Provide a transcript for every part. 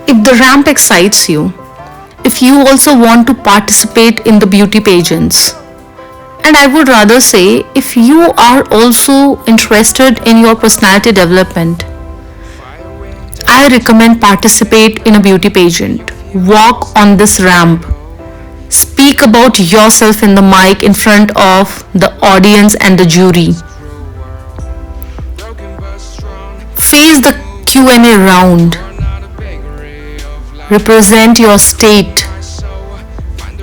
If the ramp excites you, if you also want to participate in the beauty pageants, and I would rather say if you are also interested in your personality development, I recommend participate in a beauty pageant. Walk on this ramp. Speak about yourself in the mic in front of the audience and the jury. Face the Q&A round. Represent your state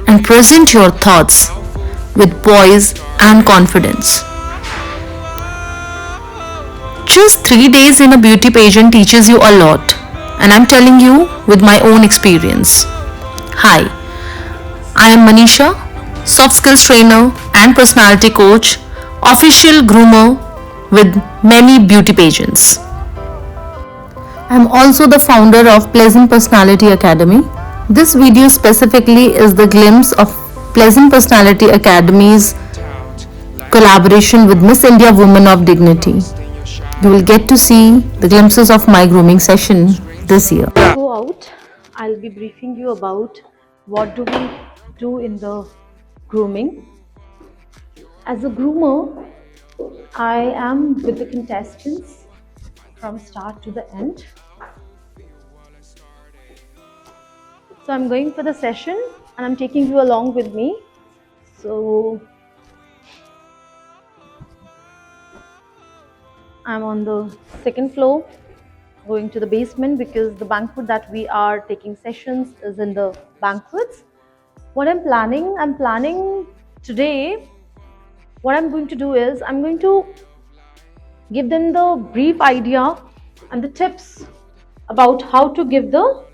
and present your thoughts with poise and confidence. Just 3 days in a beauty pageant teaches you a lot, and I'm telling you with my own experience. Hi, I am Manisha, soft skills trainer and personality coach, official groomer with many beauty pageants. I'm also the founder of Pleasant Personality Academy. This video specifically is the glimpse of Pleasant Personality Academy's collaboration with Miss India Women of Dignity. You will get to see the glimpses of my grooming session this year. Go out, I'll be briefing you about what do we do in the grooming. As a groomer, I am with the contestants from start to the end. So I'm going for the session and I'm taking you along with me. So I'm on the second floor, going to the basement because the banquet that we are taking sessions is in the banquets. What I'm planning today, what I'm going to do is I'm going to give them the brief idea and the tips about how to give the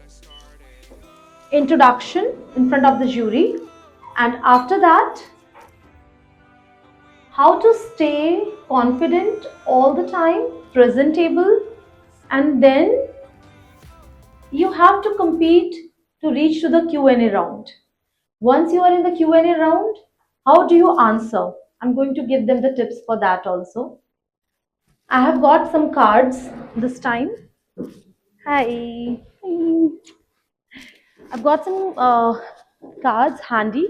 introduction in front of the jury, and after that how to stay confident all the time, presentable, and then you have to compete to reach to the Q&A round. Once you are in the Q&A round, how do you answer? I'm going to give them the tips for that also. I have got some cards this time. Hi. Hi. I've got some cards handy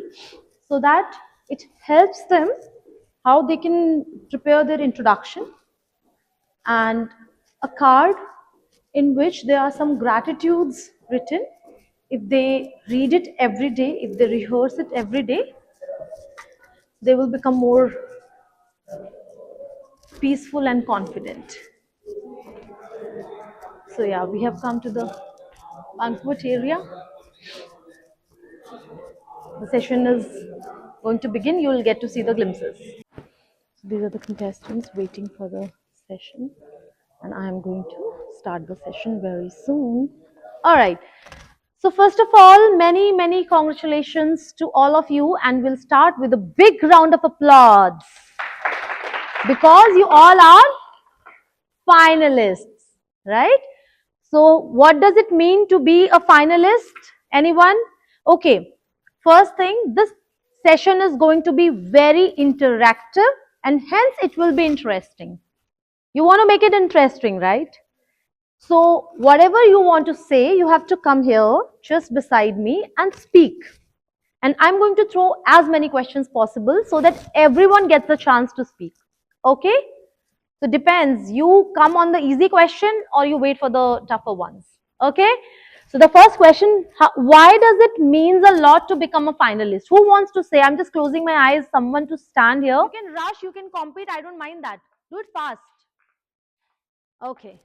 so that it helps them how they can prepare their introduction, and a card in which there are some gratitudes written. If they read it every day, if they rehearse it every day, they will become more peaceful and confident. So yeah, we have come to the banquet area. The session is going to begin. You will get to see the glimpses. These are the contestants waiting for the session, and I am going to start the session very soon. All right. So first of all, many congratulations to all of you, and we'll start with a big round of applause because you all are finalists, right? So what does it mean to be a finalist? Anyone? Okay. First thing, this session is going to be very interactive and hence it will be interesting. You want to make it interesting, right? So whatever you want to say, you have to come here just beside me and speak. And I'm going to throw as many questions possible so that everyone gets a chance to speak. Okay? So depends. You come on the easy question or you wait for the tougher ones. Okay? So the first question, why does it means a lot to become a finalist? Who wants to say? I'm just closing my eyes. Someone to stand here. You can rush, you can compete. I don't mind that. Do it fast. Okay.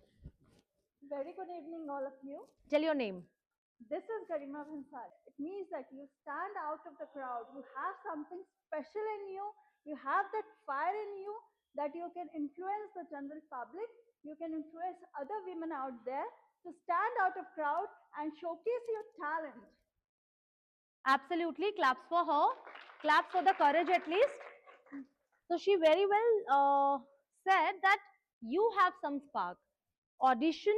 Very good evening, all of you. Tell your name. This is Garima Bhansali. It means that you stand out of the crowd. You have something special in you. You have that fire in you that you can influence the general public. You can influence other women out there to stand out of crowd and showcase your talent. Absolutely. Claps for her. Claps for the courage at least. So she very well said that you have some spark. Audition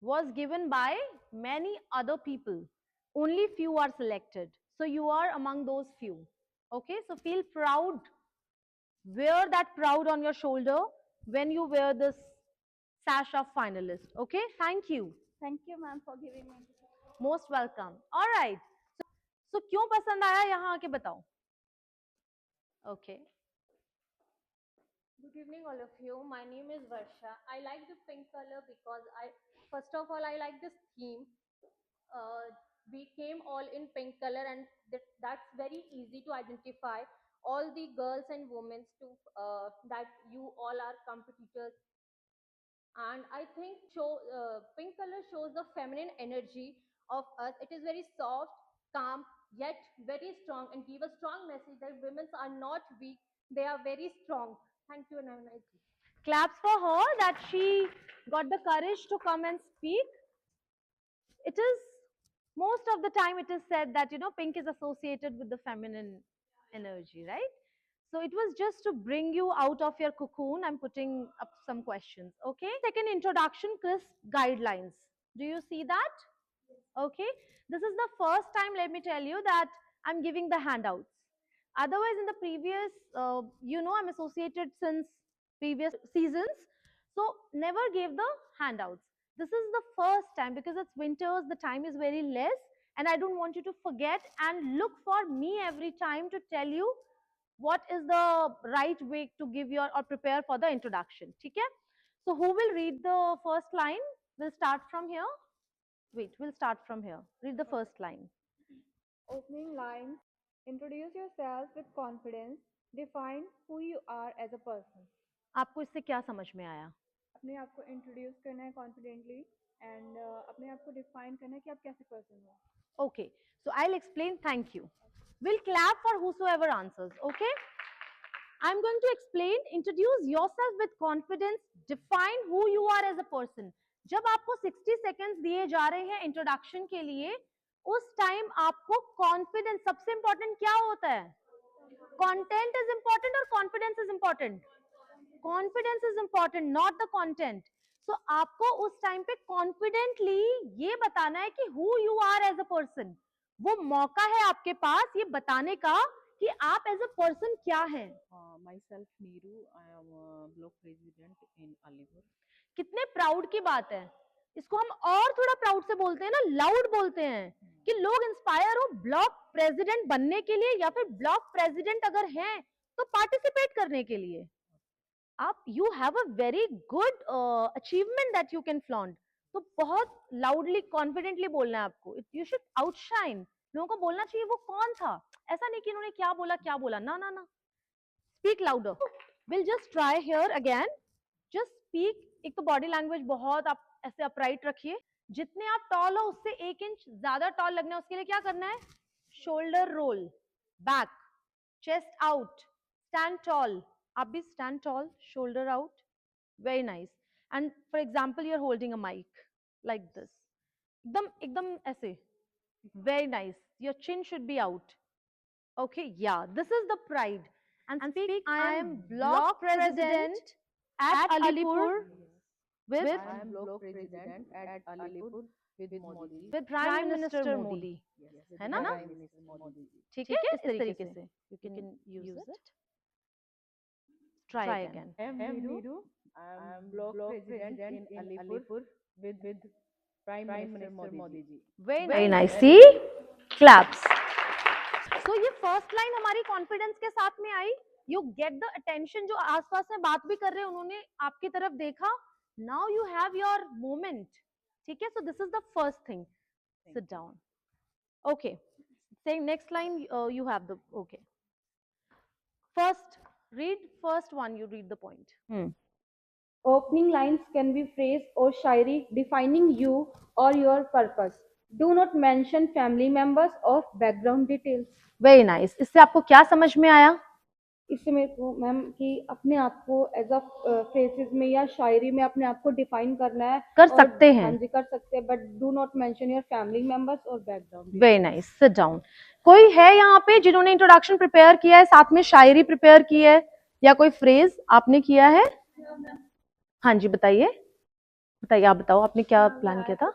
was given by many other people. Only few are selected. So you are among those few. Okay, so feel proud. Wear that proud on your shoulder when you wear this sash of finalist. Okay, thank you. Thank you, ma'am, for giving me this. Most welcome. All right, so क्यों पसंद आया यहाँ आके बताओ। Okay Good evening, all of you. My name is Varsha. I like the pink color because first of all, I like this theme. We came all in pink color, and that's very easy to identify all the girls and women to that you all are competitors. And I think pink color shows the feminine energy of us. It is very soft, calm, yet very strong, and give a strong message that women are not weak; they are very strong. Thank you, and have a nice day. claps for her that she got the courage to come and speak. It is most of the time it is said that pink is associated with the feminine energy, right? So it was just to bring you out of your cocoon. I'm putting up some questions. Okay, second introduction, crisp guidelines. Do you see that? Okay, this is the first time, let me tell you, that I'm giving the handouts. Otherwise in the previous I'm associated since previous seasons, so never gave the handouts. This is the first time because it's winters, the time is very less, and I don't want you to forget and look for me every time to tell you what is the right way to give your or prepare for the introduction. Okay, so who will read the first line? We'll start from here. Wait, we'll start from here. Read the first line. Opening lines. Introduce yourself with confidence. Define who you are as a person. आपको इससे क्या समझ में आया? अपने आप को introduce करना है कॉन्फिडेंटली एंड अपने आप को डिफाइन करना है कि आप कैसे पर्सन हो. Okay, so I'll explain. Thank you. We'll clap for whosoever answers. Okay, I'm going to explain. Introduce yourself with confidence. Define who you are as a person. जब आपको 60 seconds दिए जा रहे हैं इंट्रोडक्शन के लिए, उस टाइम आपको कॉन्फिडेंस, सबसे इंपॉर्टेंट क्या होता है? कंटेंट इज इंपॉर्टेंट और confidence is important. Confidence is important, not the content. So आपको उस टाइम पे कॉन्फिडेंटली ये बताना है कि who you are as a person. वो मौका है आपके पास ये बताने का कि आप एज अ पर्सन क्या हैं. Myself Neeru, I am a block president in Alipur. कितने प्राउड की बात है. इसको हम और थोड़ा प्राउड से बोलते हैं ना, लाउड बोलते हैं कि लोग इंस्पायर हो ब्लॉक प्रेसिडेंट बनने के लिए या फिर ब्लॉक प्रेसिडेंट अगर हैं तो पार्टिसिपेट करने के लिए. आप you have a very good achievement that you can flaunt. तो बहुत लाउडली कॉन्फिडेंटली बोलना है आपको. You should outshine. लोगों को बोलना चाहिए वो कौन था. ऐसा नहीं कि इन्होंने क्या बोला. ना ना ना, speak louder. Will just try here again. Just speak. एक तो बॉडी लैंग्वेज बहुत आप ऐसे अपराइट रखिए. जितने आप टॉल हो उससे 1 इंच ज्यादा टॉल लगना है. उसके लिए क्या करना है? Shoulder roll, back, chest out, stand tall. आप भी stand tall, shoulder out. Very nice. And for example you are holding a mic like this. एकदम एकदम ऐसे. Very nice. Your chin should be out. Okay, yeah, this is the pride. And speak, I am block president at Alipur with I am block president at Alipur with Modi. Prime Minister Modi. Yes, है ना? Prime Minister Modi. ठीक है, इस तरीके से you can use it. Try again. I am Neeru. I am block president in Alipur with Prime Minister Modi ji. Very nice. See? Claps. So ये first line हमारी confidence के साथ में आई. You get the attention. जो आसपास में बात भी कर रहे हैं उन्होंने आपकी तरफ देखा. Now you have your moment. ठीक है, so this is the first thing. Sit down. Okay, saying next line you have the okay. First, read first one. You read the point. Opening lines can be phrase or shairi defining you or your purpose. Do not mention family members or background details. Very nice. इससे आपको क्या समझ में आया? इससे मेरे को ma'am कि अपने आप को एज अ फ्रेजेस में या शायरी में अपने आप को डिफाइन करना है. कर सकते हैं. हाँ जी, कर सकते हैं, but do not mention your family members और background. Very nice. Sit down. कोई है यहाँ पे जिन्होंने इंट्रोडक्शन प्रिपेयर किया है, साथ में शायरी प्रिपेयर की है या कोई फ्रेज आपने किया है? हाँ जी, बताइए. आप बताओ आपने क्या प्लान किया था?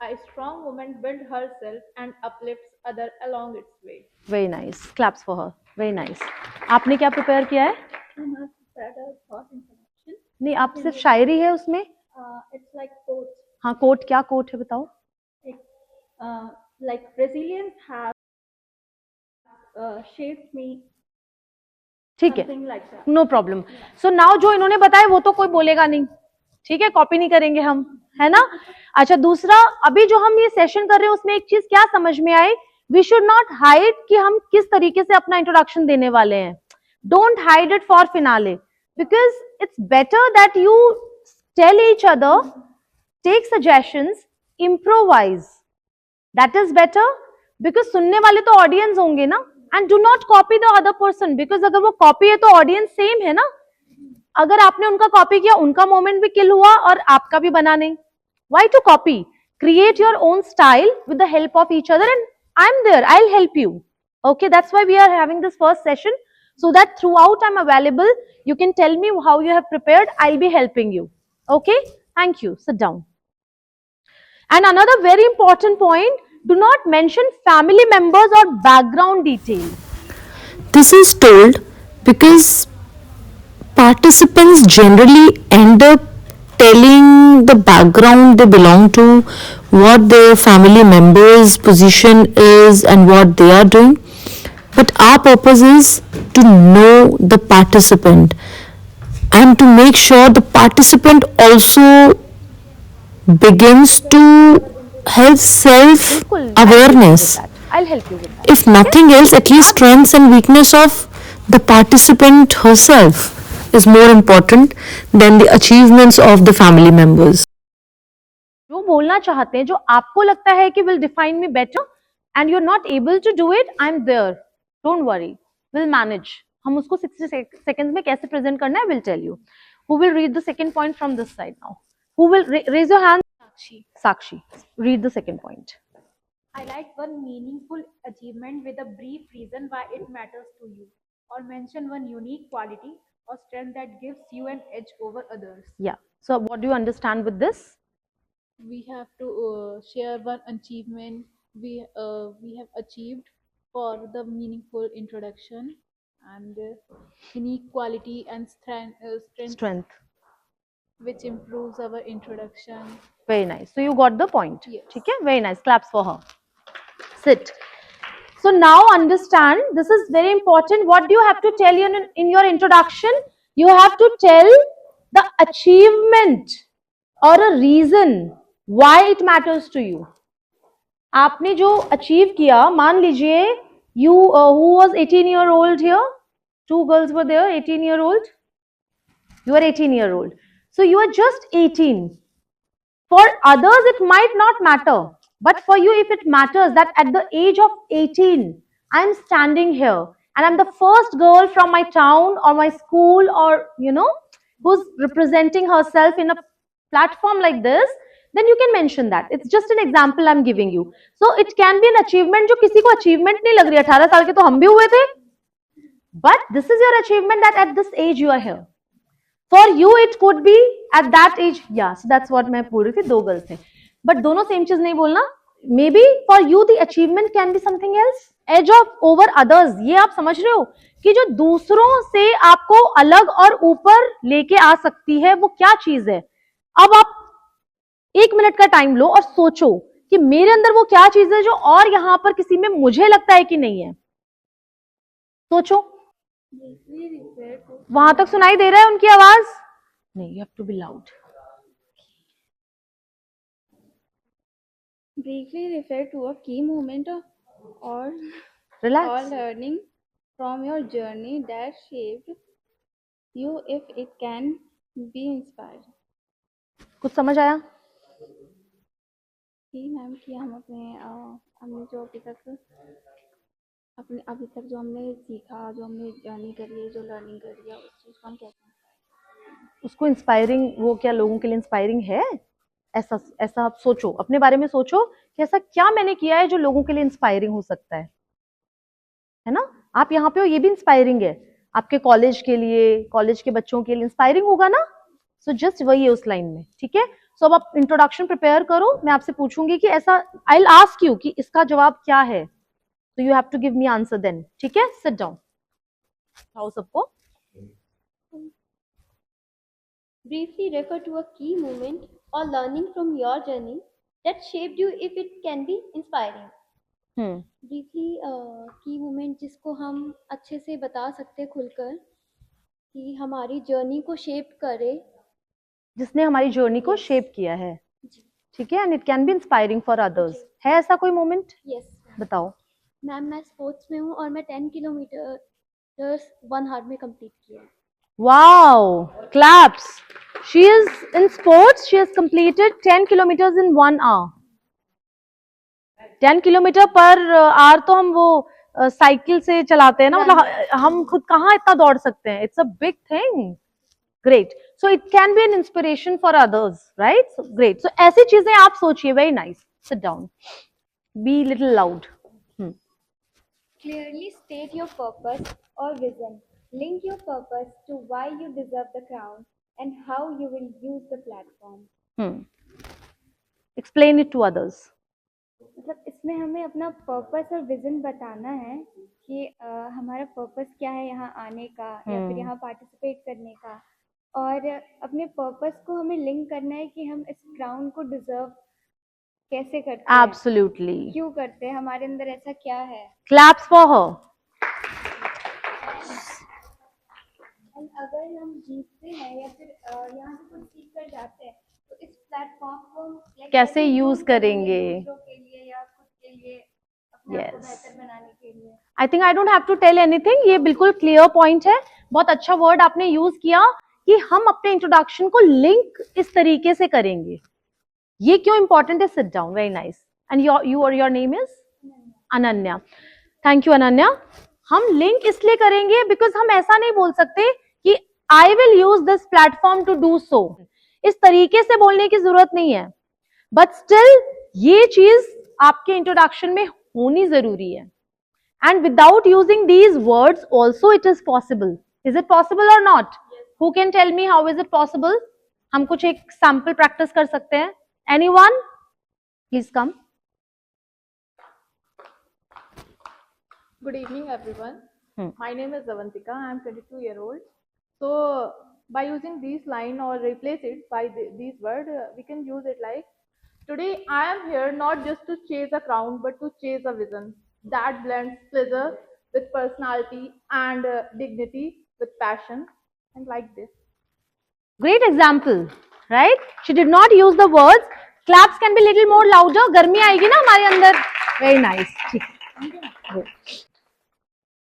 A strong woman builds herself and uplifts other along its way. Very nice. Claps for her. Very nice. आपने क्या प्रिपेयर किया है? नहीं, आप सिर्फ शायरी है उसमें. It's like quotes. हाँ, कोट क्या कोट है बताओ. Like resilience has shaped me, ठीक है, something like that. No problem. So now जो इन्होंने बताया वो तो कोई बोलेगा नहीं, ठीक है, कॉपी नहीं करेंगे हम, है ना. अच्छा, दूसरा, अभी जो हम ये सेशन कर रहे हैं उसमें एक चीज क्या समझ में आई, वी शुड नॉट हाइड कि हम किस तरीके से अपना इंट्रोडक्शन देने वाले हैं. Don't hide it for finale, because it's better that you tell each other, take suggestions, improvise. That is better, because सुनने वाले तो ऑडियंस होंगे ना. And do not copy the other person, because अगर वो कॉपी है तो ऑडियंस सेम है ना. अगर आपने उनका कॉपी किया, उनका मोमेंट भी किल हुआ और आपका भी बना नहीं. Why to copy? Create your own style with the help of each other, and I am there, I will help you. Okay, that's why we are having this first session, so that throughout I'm available. You can tell me how you have prepared, I'll be helping you. Okay, thank you. Sit down. And another very important point, do not mention family members or background detail. This is told because participants generally end up telling the background they belong to, what their family members' position is, and what they are doing. But our purpose is to know the participant and to make sure the participant also begins to have self Cool. awareness. I'll help you with that. If nothing else, at least strengths and weakness of the participant herself is more important than the achievements of the family members. जो बोलना चाहते हैं, जो आपको लगता है कि will define me better and you're not able to do it, I'm there. Don't worry, we'll manage. हम उसको 60 seconds में कैसे present करना है, we'll tell you. Who will read the second point from this side now? Who will raise your hand? Sakshi. Sakshi, read the second point. I like one meaningful achievement with a brief reason why it matters to you, or mention one unique quality or strength that gives you an edge over others. Yeah. So what do you understand with this? We have to share one achievement we have achieved for the meaningful introduction, and unique quality and strength Strength. which improves our introduction. Very nice. So you got the point. Yes. ठीक है? Very nice. Claps for her. Sit. So now understand, this is very important. What do you have to tell in your introduction? You have to tell the achievement or a reason why it matters to you. आपने जो achieve किया, मान लीजिए you who was 18-year-old here, two girls were there, 18-year-old. You are 18-year-old. So you are just 18. For others, it might not matter. But for you, if it matters that at the age of 18, I'm standing here and I'm the first girl from my town or my school or, who's representing herself in a platform like this, then you can mention that. It's just an example I'm giving you. So it can be an achievement जो किसी को achievement नहीं लग रही, 18 साल के तो हम भी हुए थे. But this is your achievement that at this age you are here. For you it could be at that age, yeah, so that's what मैं बोल रही थी, दो गर्ल्स थे, but दोनों सेम चीज नहीं बोलना. Maybe for you the achievement can be something else. Edge of over others, ये आप समझ रहे हो कि जो दूसरों से आपको अलग और ऊपर लेके आ सकती है, वो क्या चीज है. अब आप 1 मिनट का टाइम लो और सोचो कि मेरे अंदर वो क्या चीज है जो और यहाँ पर किसी में मुझे लगता है कि नहीं है. सोचो. वहां तक सुनाई दे रहा है उनकी आवाज? नहीं, you have to be loud. Briefly refer to a key moment or relax. learning from your journey that shaped you, if it can be inspired. कुछ समझ आया? कि मैम कि हम हमने जो अभी तक जो हमने सीखा, जो हमने जर्नी करी है, जो लर्निंग करी है, उस चीज़ को हम कहते हैं. उसको इंस्पायरिंग, वो क्या लोगों के लिए इंस्पायरिंग है? ऐसा आप सोचो, अपने बारे में सोचो कि ऐसा क्या मैंने किया है जो लोगों के लिए इंस्पायरिंग हो सकता है ना? आप यहाँ पे हो, ये भी इंस्पायरिंग है आपके कॉलेज के लिए, कॉलेज के बच्चों के लिए इंस्पायरिंग होगा ना. सो जस्ट वही है उस लाइन में. ठीक है. सो अब आप इंट्रोडक्शन प्रिपेयर करो. मैं आपसे पूछूंगी कि ऐसा, आई विल आस्क यू कि इसका जवाब क्या है. So you have to give me answer then. ठीक है? Sit down. आओ सबको. Briefly refer to a key moment or learning from your journey that shaped you if it can be inspiring. Briefly की मोमेंट जिसको हम अच्छे से बता सकते हैं खुलकर कि हमारी जर्नी को शेप करे. जिसने हमारी जर्नी को Yes. शेप किया है, जी. ठीक है, and it can be inspiring for others. जी. है ऐसा कोई मोमेंट? यस बताओ. मैम, मैं स्पोर्ट्स में हूँ और मैं 10 किलोमीटर 1 आवर में कंप्लीट किया. Wow, claps. She is in sports. She has completed 10 kilometers in 1 hour. 10 kilometre per hour तो हम वो साइकिल से चलाते हैं ना, मतलब हम खुद कहाँ इतना दौड़ सकते हैं. It's a big thing. Great. So it can be an inspiration for others, right? Great. So ऐसी चीजें आप सोचिए. Very nice. Sit down. Be little loud. Clearly state your purpose or vision. Link your purpose to why you deserve the crown and how you will use the platform. Explain it to others. मतलब इसमें हमें अपना purpose और vision बताना है कि हमारा purpose क्या है यहाँ आने का या फिर यहाँ पार्टिसिपेट करने का, और अपने पर्पस को हमें लिंक करना है कि हम इस क्राउन को डिजर्व कैसे करते हैं, एब्सोल्युटली. क्यों करते हैं, हमारे अंदर ऐसा क्या है. Claps for her. और अगर हम जीतते हैं या फिर यहाँ से कुछ सीख कर जाते हैं तो इस प्लेटफॉर्म को like कैसे यूज use करेंगे. दूसरों के लिए या खुद के लिए अपने आप को Yes. बेहतर बनाने के लिए. I think I don't have to tell anything. ये बिल्कुल क्लियर पॉइंट है. बहुत अच्छा वर्ड आपने यूज किया कि हम अपने इंट्रोडक्शन को लिंक इस तरीके से करेंगे. ये क्यों इंपॉर्टेंट है? Sit down. Very nice. And your name is Ananya. Thank you Ananya. हम लिंक इसलिए करेंगे बिकॉज हम ऐसा नहीं बोल सकते कि I will use this platform to do so. इस तरीके से बोलने की जरूरत नहीं है, बट स्टिल ये चीज आपके इंट्रोडक्शन में होनी जरूरी है. And without using these words also it is possible. Is it possible or not? Yes. Who can tell me how is it possible? हम कुछ एक sample practice कर सकते हैं. Anyone? Please come. Good evening, everyone. My name is Avantika. I am 22-year-old. So, by using these line or replace it by these word, we can use it like, today I am here not just to chase a crown, but to chase a vision that blends pleasure with personality and dignity with passion, and like this. Great example, right? She did not use the words. Claps can be little more louder. गर्मी आएगी ना हमारे अंदर. Very nice. ठीक.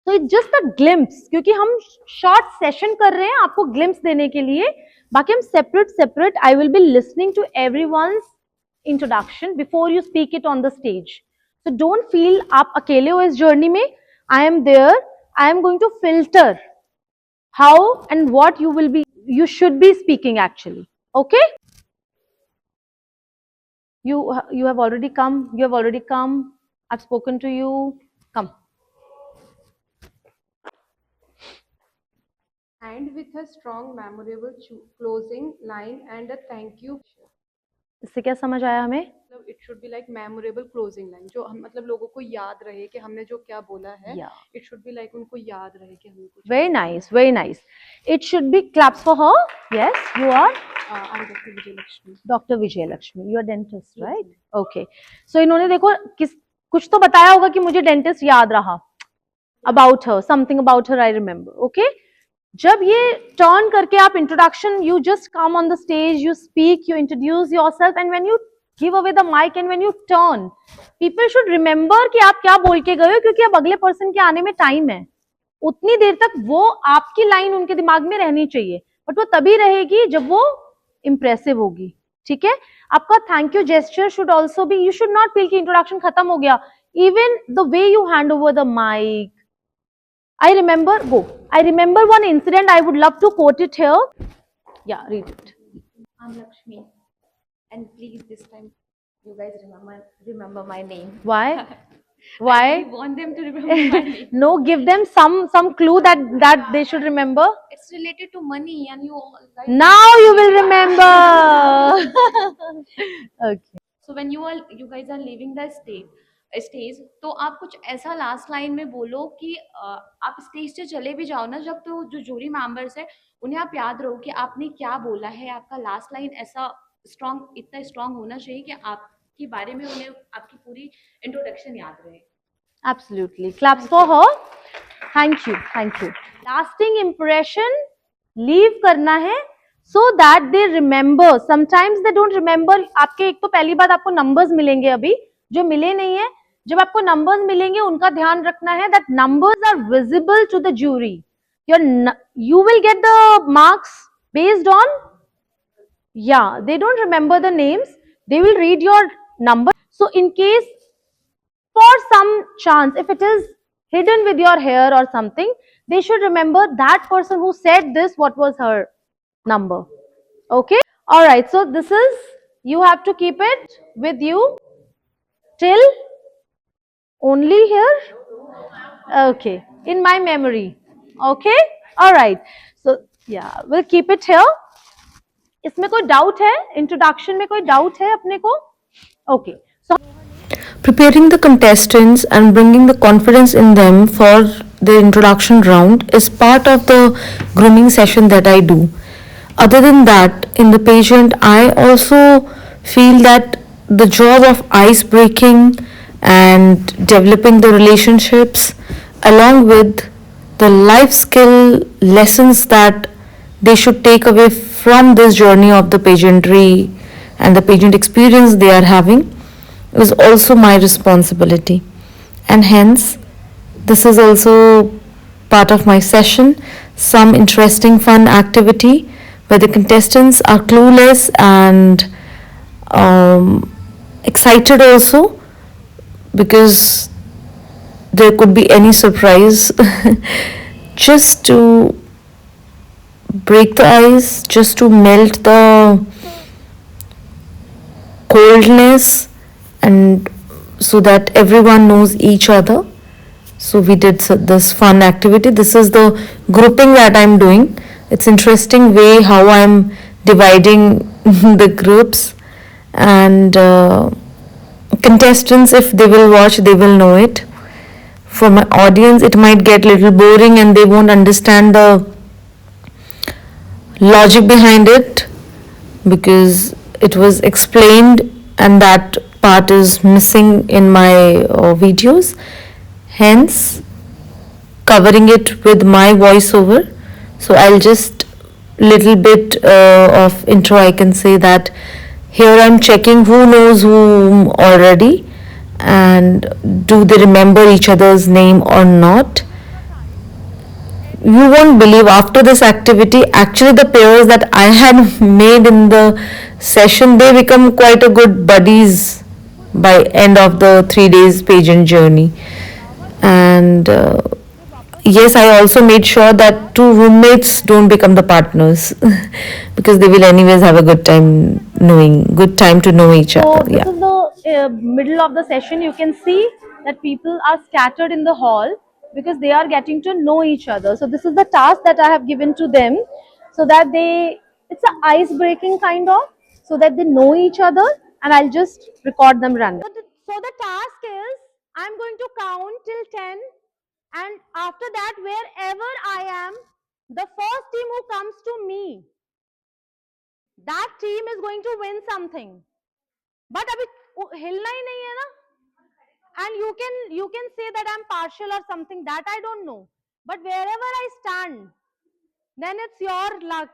So it's just a glimpse, क्योंकि हम short session कर रहे हैं आपको glimpse देने के लिए. बाकी हम separate. I will be listening to everyone's introduction before you speak it on the stage. So don't feel आप अकेले हो इस journey में. I am there. I am going to filter how and what you should be speaking actually. Okay? You have already come. You have already come. I've spoken to you. Come. And with a strong, memorable closing line and a thank you. इससे क्या समझ आया हमें? मतलब it should be like memorable closing line, जो हम मतलब लोगों को याद रहे कि हमने जो क्या बोला है. Yeah. It should be like उनको याद रहे कि हमने कुछ. Very nice, very nice. It should be claps for her. Yes, you are I'm Dr. Vijay Lakshmi. Dr. Vijay Lakshmi. You are dentist, right? Okay. So इन्होंने देखो कुछ तो बताया होगा कि मुझे dentist याद रहा. About her, something about her I remember. Okay? जब ये turn करके आप introduction, you just come on the stage, you speak, you introduce yourself, and when you give away the mic and when you turn, people should remember कि आप क्या बोल के गए हो, क्योंकि अब अगले person के आने में time है. उतनी देर तक वो आपकी line उनके दिमाग में रहनी चाहिए, but वो तभी रहेगी जब वो impressive होगी. ठीक है? आपका thank you gesture should also be, you should not feel कि introduction खत्म हो गया. Even the way you hand over the mic. I remember one incident. I would love to quote it here. Yeah, read it. I'm Lakshmi, and please this time you guys remember my name. Why? Why? I want them to remember my name. No, give them some clue that they should remember. It's related to money, and you all guys. Now you will remember. Okay. So when you guys are leaving the stage, तो आप कुछ ऐसा last line में बोलो कि आप stage से चले भी जाओ ना, जब तो जो जूरी मेंबर्स है उन्हें आप याद रहो कि आपने क्या बोला है. आपका लास्ट लाइन ऐसा स्ट्रॉन्ग इतना स्ट्रॉन्ग होना चाहिए कि आपके बारे में उन्हें आपकी पूरी इंट्रोडक्शन याद रहे। Absolutely. Claps for her. Thank you. Thank you. Lasting impression leave करना है so that they remember. Sometimes they don't remember. आपके एक तो पहली बात आपको numbers मिलेंगे अभी जो मिले नहीं है. जब आपको numbers मिलेंगे उनका ध्यान रखना है that numbers are visible to the jury. You will get the marks based on, yeah, they don't remember the names. They will read your number. So in case for some chance, if it is hidden with your hair or something, they should remember that person who said this, what was her number. Okay? Alright, so this is, you have to keep it with you till only here. Okay, in my memory. Okay? Alright, so yeah, we'll keep it here. इसमें कोई doubt है? Introduction में कोई doubt है अपने को? Okay. So Preparing the contestants and bringing the confidence in them for the introduction round is part of the grooming session that I do. Other than that, in the pageant, I also feel that the job of ice breaking and developing the relationships, along with the life skill lessons that they should take away from this journey of the pageantry and the pageant experience they are having, is also my responsibility. And hence, this is also part of my session, some interesting fun activity where the contestants are clueless and excited also, because there could be any surprise. Just to break the ice, just to melt the coldness, and so that everyone knows each other. So we did this fun activity. This is the grouping that I'm doing. It's interesting way how I'm dividing the groups, and contestants, if they will watch, they will know it. For my audience, it might get little boring and they won't understand the logic behind it, because it was explained and that part is missing in my videos. Hence, covering it with my voiceover. So I'll just little bit of intro. I can say that here I'm checking who knows whom already, and do they remember each other's name or not. You won't believe, after this activity, actually the pairs that I had made in the session, they become quite a good buddies by end of the 3 days pageant journey. And yes, I also made sure that two roommates don't become the partners because they will anyways have a good time to know each So other. this Yeah. is the middle of the session. You can see that people are scattered in the hall because they are getting to know each other. So this is the task that I have given to them, so that it's an ice breaking kind of, so that they know each other, and I'll just record them run. So the task is, I'm going to count till 10, and after that, wherever I am, the first team who comes to me, that team is going to win something. But अभी हिलना ही नहीं है ना, and you can say that I'm partial or something, that I don't know, but wherever I stand, then it's your luck.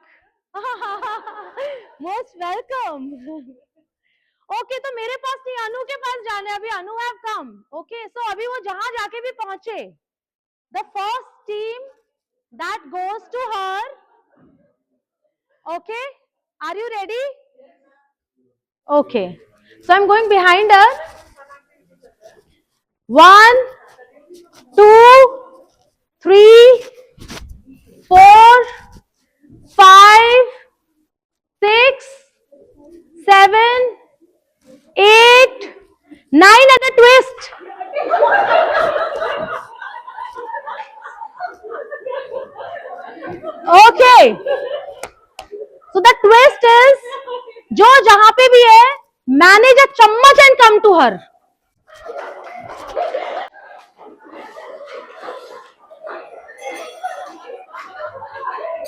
Most welcome. Okay, तो मेरे पास नहीं, अनु के पास जाने, अभी अनु have come. Okay, so अभी वो जहां जाके भी पहुंचे, the first team that goes to her. Okay, are you ready? Okay, so I'm going behind her. 1, 2, 3, 4, 5, 6, 7, 8, 9 and a twist. Okay. So the twist is, जो जहां पे भी है, manage a चम्मच and come to her.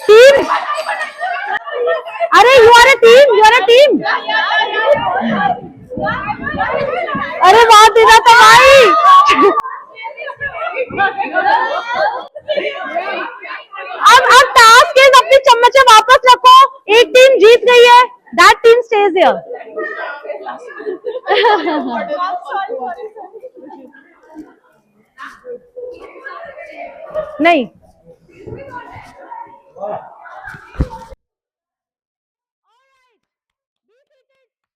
Team अरे you are a team, you are a team. अरे वाह दीदा तो भाई। अब टास्क इज अपनी चम्मचें वापस रखो। एक टीम जीत गई है, दैट टीम स्टेज हियर। नहीं,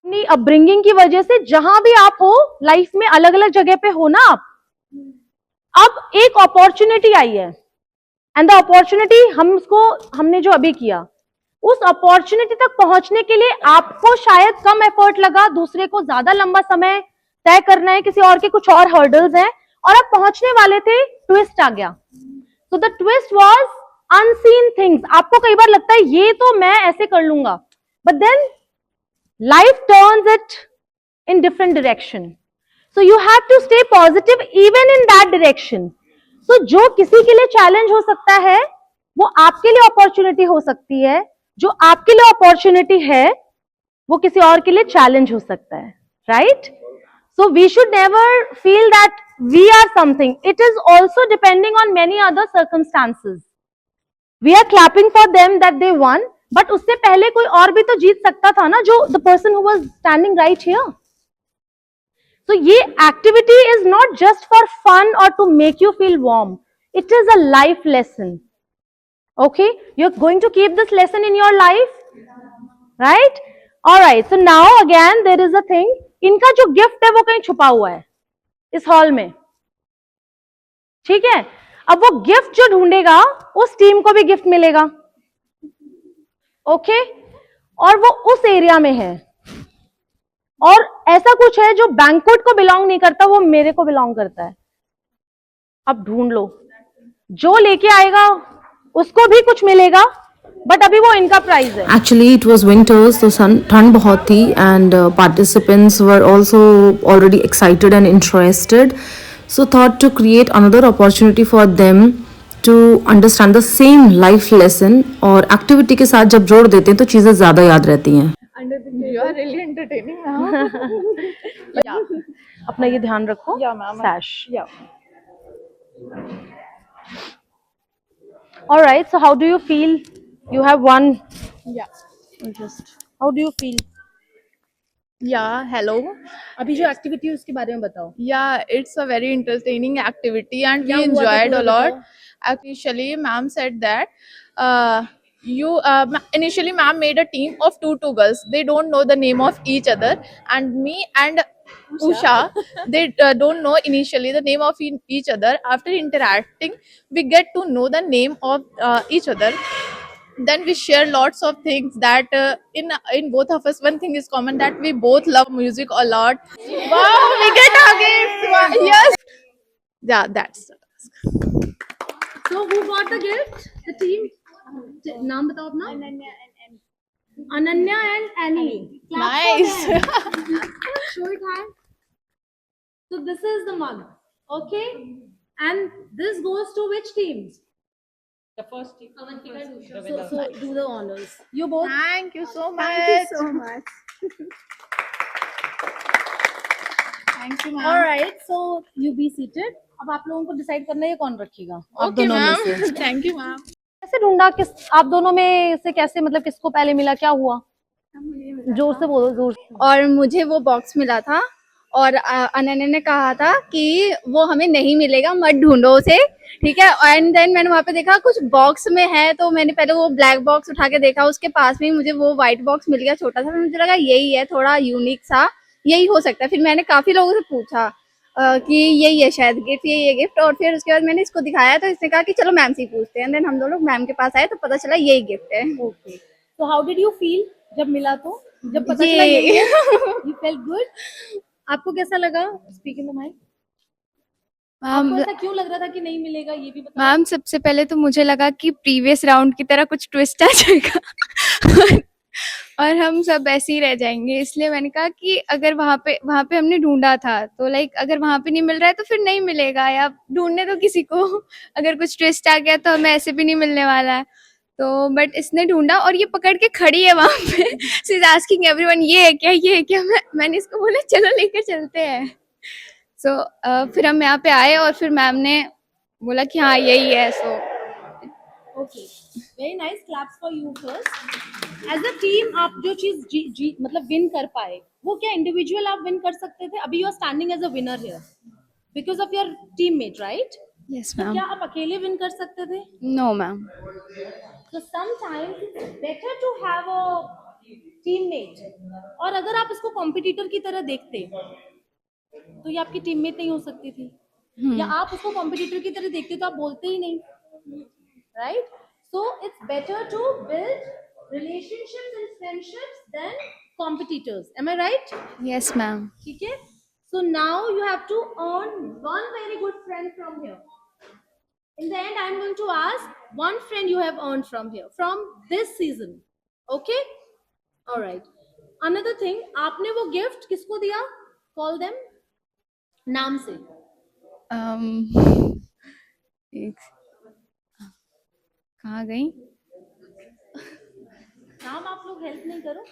अपनी अपब्रिंगिंग की वजह से जहां भी आप हो लाइफ में, अलग अलग जगह पे हो ना आप, अब एक अपॉर्चुनिटी आई है एंड द अपॉर्चुनिटी हमने जो अभी किया, उस अपॉर्चुनिटी तक पहुंचने के लिए आपको शायद कम एफर्ट लगा, दूसरे को ज्यादा लंबा समय तय करना है, किसी और के कुछ और हर्डल्स हैं, और आप पहुंचने वाले थे, ट्विस्ट आ गया। So the twist was unseen things. आपको कई बार लगता है ये तो मैं ऐसे कर लूंगा, but then life turns it in different direction. So you have to stay positive even in that direction. So जो किसी के लिए चैलेंज हो सकता है, वो आपके लिए अपॉर्चुनिटी हो सकती है। जो आपके लिए अपॉर्चुनिटी है, वो किसी और के लिए चैलेंज हो सकता है, right? So we should never feel that we are something. It is also depending on many other circumstances. We are clapping for them that they one, but उससे पहले कोई और भी तो जीत सकता था ना, जो the person who was standing right here. So ये activity is not just for fun or to make you feel warm. It is a life lesson. Okay, you're going to keep this lesson in your life, right? All right. So now again there is a thing. इनका जो gift है वो कहीं छुपा हुआ है इस hall में, ठीक है? अब वो गिफ्ट जो ढूंढेगा उस टीम को भी गिफ्ट मिलेगा, ओके? और वो उस एरिया में है, और ऐसा कुछ है जो बैंक्वेट को बिलोंग नहीं करता, वो मेरे को बिलोंग करता है। अब ढूंढ लो, जो लेके आएगा उसको भी कुछ मिलेगा, बट अभी वो इनका प्राइज है। Actually, it was winters, तो ठंड बहुत थी, and participants were also already excited and interested. So thought to create another opportunity for them to understand the same life lesson. और activity के साथ जब जोड़ देते हैं तो चीजें ज्यादा याद रहती हैं। You are really entertaining now. अपना ये ध्यान रखो। Yeah, ma'am. Sash. Yeah. All right. So how do you feel? You have won. Yeah. Just how do you feel? Yeah. Hello. अभी जो एक्टिविटी है उसके बारे में बताओ। Yeah, it's a very entertaining activity and we क्या हुआ था enjoyed थोड़ा a lot. बताओ। Initially, ma'am said that initially ma'am made a team of two girls. They don't know the name of each other, and me and Usha, they don't know initially the name of each other. After interacting, we get to know the name of each other. Then we share lots of things that in both of us, one thing is common, that we both love music a lot. Wow, we get our gifts. Wow, yes. Yeah, that's the task. So who got the gift? The team. नाम बताओ अपना। Ananya and Annie. Clap Nice. for them. Show it hand. So this is the mug, okay? And this goes to which teams? The first team. So do the honors. You both. Thank you so much. Thank you so much. Thank you, All ma'am. right. So you be seated. अब आप लोगों को decide करना है ये कौन रखेगा। आप Okay, दोनों में ma'am. से। Thank you, ma'am. कैसे ढूंढा, किस आप दोनों में से कैसे, मतलब किसको पहले मिला, क्या हुआ? जोर से बोलो, जोर से। और मुझे वो बॉक्स मिला था और अनन्या ने कहा था कि वो हमें नहीं मिलेगा, मत ढूंढो उसे, ठीक है? एंड देन मैंने वहाँ पे देखा कुछ बॉक्स में है, तो मैंने पहले वो ब्लैक बॉक्स उठा के देखा, उसके पास में ही मुझे वो व्हाइट बॉक्स मिल गया छोटा सा। मुझे लगा यही है, थोड़ा यूनिक सा, यही हो सकता है। फिर मैंने काफी लोगों से पूछा कि यही है शायद गिफ्ट, यही है गिफ्ट। और फिर उसके बाद मैंने इसको दिखाया तो इसने कहा कि चलो मैम से ही पूछते हैं। देन हम दोनों मैम के पास आए तो पता चला यही गिफ्ट है। ओके, तो हाउ डिड यू फील जब मिला, तो जब पता ये- चला यही है, यू फेल्ट गुड? आपको कैसा लगा? Speaking the mic. आपको ऐसा क्यों लग रहा था कि नहीं मिलेगा, ये भी बताओ। मैम सबसे पहले तो मुझे लगा कि प्रीवियस राउंड की तरह कुछ ट्विस्ट आ जाएगा और हम सब ऐसे ही रह जाएंगे, इसलिए मैंने कहा कि अगर वहाँ पे हमने ढूंढा था तो लाइक अगर वहाँ पे नहीं मिल रहा है तो फिर नहीं मिलेगा, या ढूंढने तो किसी को, अगर कुछ ट्विस्ट आ गया तो हमें ऐसे भी नहीं मिलने वाला है। तो बट इसने ढूंढा और ये पकड़ के खड़ी है वहां पे। शी इज आस्किंग एवरीवन ये है क्या। मैंने इसको बोला चलो लेकर चलते हैं। सो फिर हम यहाँ पे आए और फिर मैम ने बोला कि हाँ यही है। So okay, very nice, claps for you first. As a team आप जो चीज मतलब विन कर पाए, वो क्या इंडिविजुअल आप विन कर सकते थे? अभी you are standing as a winner here because of your teammate, right? Yes तो मैम। क्या आप अकेले विन कर सकते थे? No ma'am. So sometimes it's better to have a teammate. और अगर आप इसको कॉम्पिटिटर की तरह देखते तो ये आपकी टीममेट नहीं हो सकती थी, या आप उसको कॉम्पिटिटर की तरह देखते तो आप बोलते ही नहीं, right? So it's better to build relationships and friendships than competitors. Am I right? Yes ma'am. ठीक है? So now you have to earn one very good friend from here. In the end, I'm going to ask one friend you have earned from here, from this season. Okay? All right. Another thing, आपने वो gift किसको दिया? Call them. नाम से. कहाँ गई? नाम आप लोग हेल्प नहीं करो?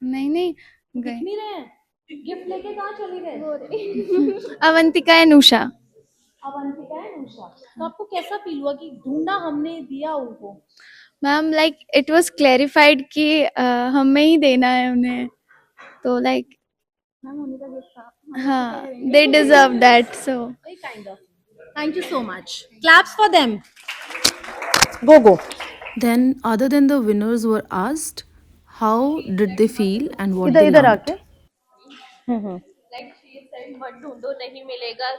नहीं दिख गई। नहीं रहे हैं? गिफ्ट लेके कहाँ चली गए? अवंतिका एंड उषा। अवंतिका है उषा। तो आपको कैसा फील हुआ कि ढूंढा हमने, दिया उनको? Ma'am like it was clarified कि हमें ही देना है उन्हें, तो लाइक मैम उन्हीं का गिफ्ट था। हाँ they deserve that. So Very kind of. Thank you so much. Claps for them. Go. Then, other than the winners were asked, how did they feel and what they इधर learned? आके. Like she said, मत ढूंढो, नहीं मिलेगा.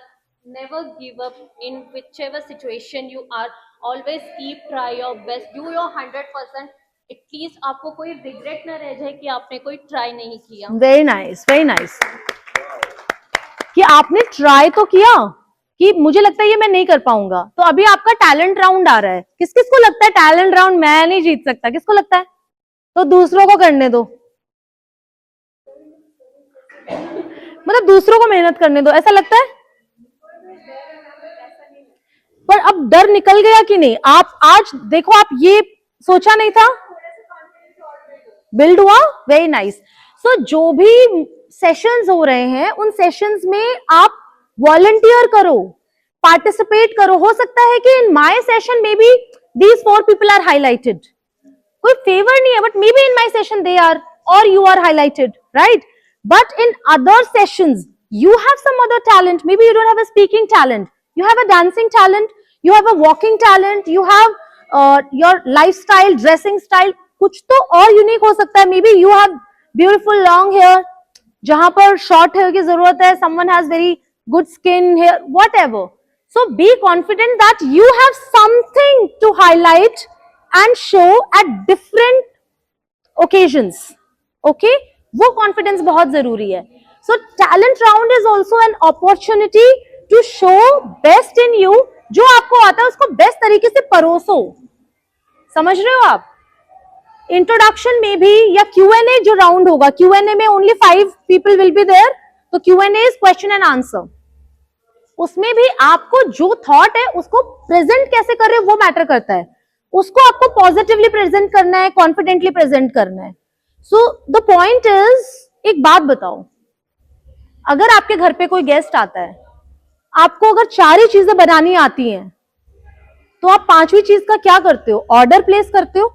Never give up in whichever situation you are. Always keep try your best. Do your 100%. At least आपको कोई regret ना रह जाए कि आपने कोई try नहीं किया. Very nice, very nice. कि आपने ट्राई तो किया कि मुझे लगता है ये मैं नहीं कर पाऊंगा, तो अभी आपका टैलेंट राउंड आ रहा है. किस किस को लगता है टैलेंट राउंड मैं नहीं जीत सकता? किसको लगता है? तो दूसरों को करने दो, मतलब दूसरों को मेहनत करने दो, ऐसा लगता है? पर अब डर निकल गया कि नहीं? आप आज देखो, आप ये सोचा नहीं था, बिल्ड हुआ. Very nice. सो जो भी सेशंस हो रहे हैं उन सेशंस में आप वॉलंटियर करो, पार्टिसिपेट करो. हो सकता है कि इन माय सेशन में be these 4 people are highlighted. कोई फेवर नहीं है, but maybe in my session they are और you are highlighted, right? But in other sessions you have some other talent. Maybe you don't have a speaking talent, you have a dancing talent, you have a walking talent, you have your lifestyle, dressing style. कुछ तो और unique हो सकता है. Maybe you have beautiful long hair जहां पर short hair की जरूरत है. Someone has very good skin hair, whatever. So be confident that you have something to highlight and show at different occasions. Okay? वो confidence बहुत जरूरी है. So talent round is also an opportunity to show best in you. जो आपको आता है उसको best तरीके से परोसो. समझ रहे हो आप? इंट्रोडक्शन में भी या Q&A जो राउंड होगा, Q&A में only 5 people will be there. तो Q&A is question and answer. उसमें भी आपको जो थॉट है उसको प्रेजेंट कैसे कर रहे हो वो मैटर करता है. उसको आपको पॉजिटिवली प्रेजेंट करना है, कॉन्फिडेंटली प्रेजेंट करना है. सो द पॉइंट इज, एक बात बताओ, अगर आपके घर पे कोई गेस्ट आता है, आपको अगर 4 ही चीजें बनानी आती हैं, तो आप 5वीं चीज का क्या करते हो? ऑर्डर प्लेस करते हो.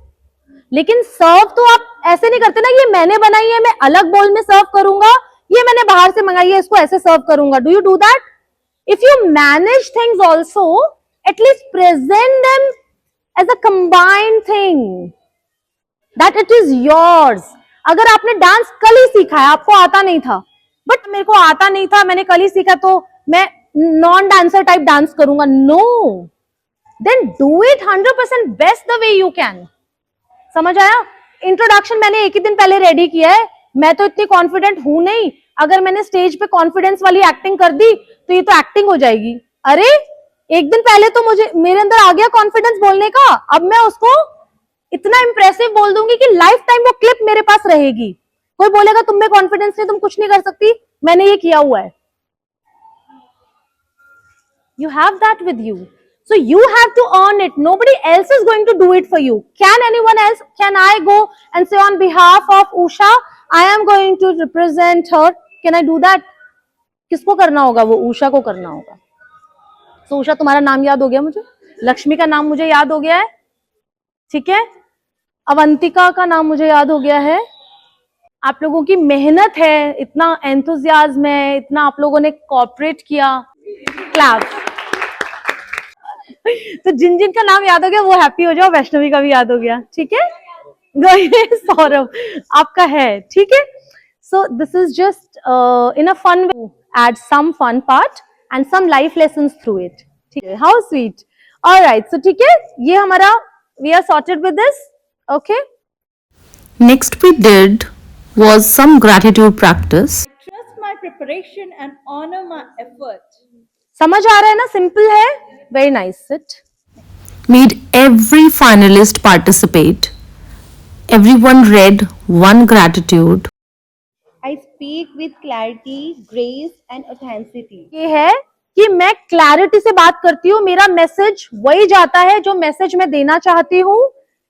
लेकिन सर्व तो आप ऐसे नहीं करते ना, ये मैंने बनाई है, मैं अलग बोल में सर्व करूंगा, ये मैंने बाहर से मंगाई है, इसको ऐसे सर्व करूंगा. Do you do that? If you manage things also, at least present them as a combined thing that it is yours. अगर आपने डांस कल ही सीखा है, आपको आता नहीं था, बट मेरे को आता नहीं था, मैंने कल ही सीखा, तो मैं नॉन डांसर टाइप डांस करूंगा. No, then do it 100% best the way you can. समझ आया? इंट्रोडक्शन मैंने एक ही दिन पहले रेडी किया है, मैं तो इतनी कॉन्फिडेंट हूं नहीं. अगर मैंने स्टेज पे कॉन्फिडेंस वाली एक्टिंग कर दी तो ये तो एक्टिंग हो जाएगी. अरे एक दिन पहले तो मेरे अंदर आ गया कॉन्फिडेंस बोलने का, अब मैं उसको इतना इंप्रेसिव बोल दूंगी कि लाइफ टाइम वो क्लिप मेरे पास रहेगी. कोई बोलेगा तुम में कॉन्फिडेंस नहीं, तुम कुछ नहीं कर सकती, मैंने ये किया हुआ है. You have that with you. So you have to earn it. Nobody else is going to do it for you. Can anyone else? Can I go and say on behalf of Usha, I am going to represent her? Can I do that? किसको करना होगा? वो उषा को करना होगा. So Usha, तुम्हारा नाम याद हो गया मुझे, लक्ष्मी का नाम मुझे याद हो गया है, ठीक है, अवंतिका का नाम मुझे याद हो गया है. आप लोगों की मेहनत है, इतना एंथुजियाज्म है, इतना आप लोगों ने कोऑपरेट किया. क्लैप. तो जिन जिन का नाम याद हो गया वो हैप्पी हो जाओ. वैष्णवी का भी याद हो गया, ठीक है. सौरभ आपका है, ठीक है. So this is just in a fun way, add some fun part and some life lessons through it, ठीक है. How sweet. ऑलराइट, सो ठीक है, ये हमारा, we are sorted with this. Okay. Next we did was some gratitude practice. Trust my preparation and honor my effort. समझ आ रहा है ना? सिंपल है. Very nice. Sit. Made every finalist participate. Everyone read one gratitude. I speak with clarity, grace, and authenticity. ये है कि मैं clarity से बात करती हूँ, मेरा मैसेज वही जाता है जो मैसेज मैं देना चाहती हूँ.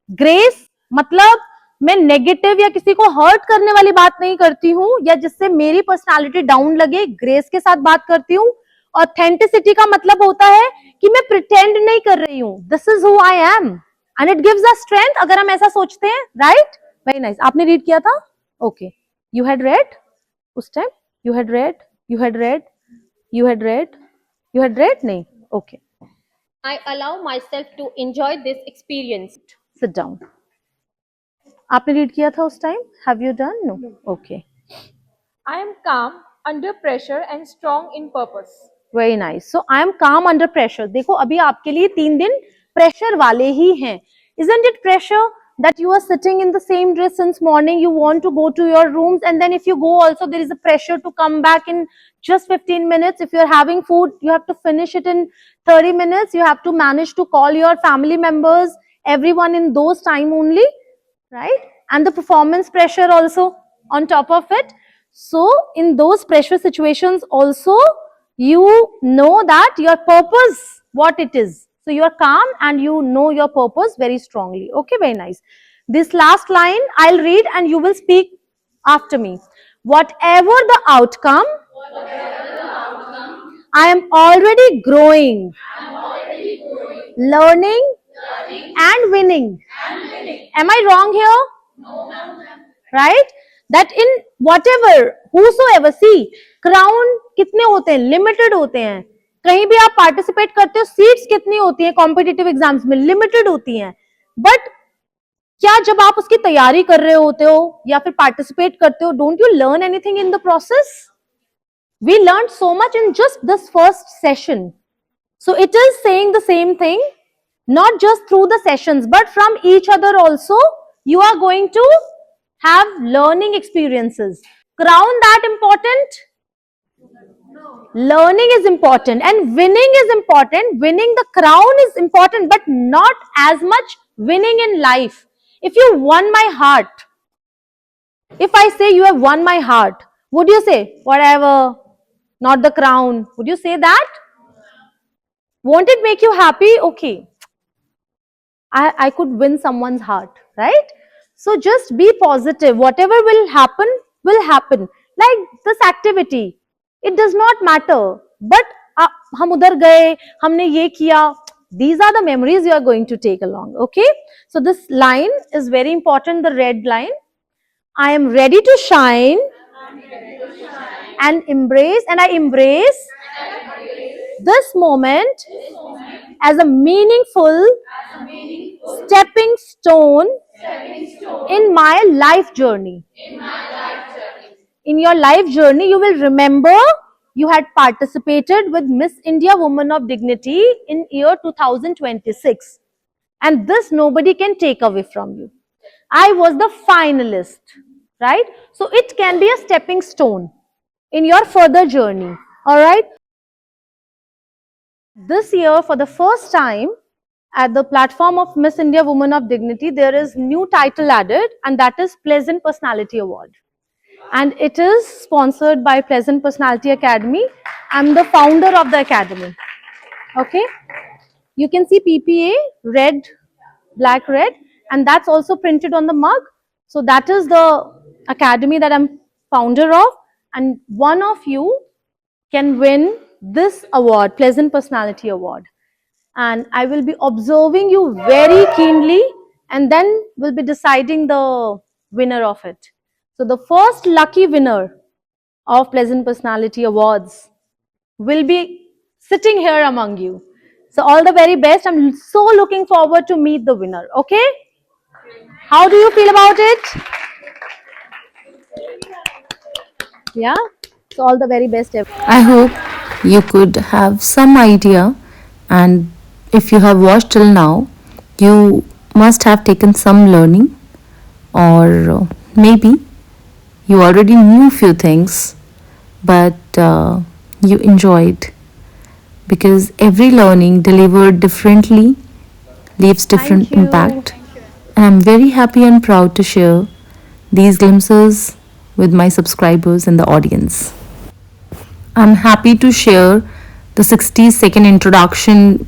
ग्रेस मतलब मैं नेगेटिव या किसी को हर्ट करने वाली बात नहीं करती हूँ या जिससे मेरी पर्सनालिटी डाउन लगे, ग्रेस के साथ बात करती हूँ. ऑथेंटिसिटी का मतलब होता है कि मैं प्रिटेंड नहीं कर रही हूँ. This is who I am and it gives a strength, अगर हम ऐसा सोचते हैं. राइट. Very nice. आपने रीड किया था? ओके. यू हैड रेड उस time? You had read, you had read, you had read, you had read? नहीं. Okay. I allow myself to enjoy this experience. Sit down. आपने read किया था उस time? Have you done? No. Okay. I am calm under pressure and strong in purpose. Very nice. So I am काम under pressure. देखो अभी आपके लिए 3 दिन प्रेशर वाले ही हैं. Isn't it pressure that you are sitting in the same dress since morning, you want to go to your rooms, and then if you go also there is a pressure to come back in just 15 minutes. If you're having food, you have to finish it in 30 minutes. You have to manage to call your family members, everyone in those time only, right? And the performance pressure also on top of it. So in those pressure situations also, you know that your purpose, what it is. So you are calm and you know your purpose very strongly. Okay, very nice. This last line I'll read and you will speak after me. Whatever the outcome, I am already growing, learning and winning. Am I wrong here? Right? That in whatever, whosoever, see, crown कितने होते हैं? Limited होते हैं. कहीं भी आप participate करते हो, सीट्स कितनी होती हैं कॉम्पिटिटिव एग्जाम्स में? लिमिटेड होती हैं. बट क्या जब आप उसकी तैयारी कर रहे होते हो या फिर पार्टिसिपेट करते हो, don't you learn anything in the process? We learn so much in just this first session. So it is saying the same thing, not just through the sessions but from each other also. You are going to have learning experiences. Crown that important? Learning is important and winning is important. Winning the crown is important, but not as much winning in life. If you won my heart, if I say you have won my heart, would you say whatever, not the crown? Would you say that? Won't it make you happy? Okay, I could win someone's heart, right? So just be positive. Whatever will happen will happen. Like this activity, it does not matter. But हम उधर गए, हमने ये किया. These are the memories you are going to take along. Okay? So this line is very important. The red line. I am ready to shine and embrace, and I embrace this moment as a meaningful stepping stone in my life journey. In your life journey, you will remember you had participated with Miss India Woman of Dignity in year 2026. And this nobody can take away from you. I was the finalist, right? So it can be a stepping stone in your further journey. All right? This year, for the first time, at the platform of Miss India Woman of Dignity, there is new title added, and that is Pleasant Personality Award. And it is sponsored by Pleasant Personality Academy. I'm the founder of the academy. Okay? You can see PPA, red, black, red, and that's also printed on the mug. So that is the academy that I'm founder of, and one of you can win this award, Pleasant Personality Award. And I will be observing you very keenly, and then we'll be deciding the winner of it. So the first lucky winner of Pleasant Personality Awards will be sitting here among you. So all the very best. I'm so looking forward to meet the winner. Okay? How do you feel about it? Yeah? So all the very best. I hope you could have some idea, and if you have watched till now, you must have taken some learning, or maybe you already knew few things, but you enjoyed, because every learning delivered differently leaves different impact. And I'm very happy and proud to share these glimpses with my subscribers and the audience. I'm happy to share the 60-second introduction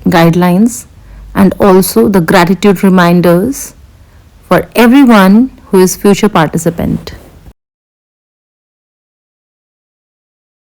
guidelines and also the gratitude reminders for everyone who is future participant.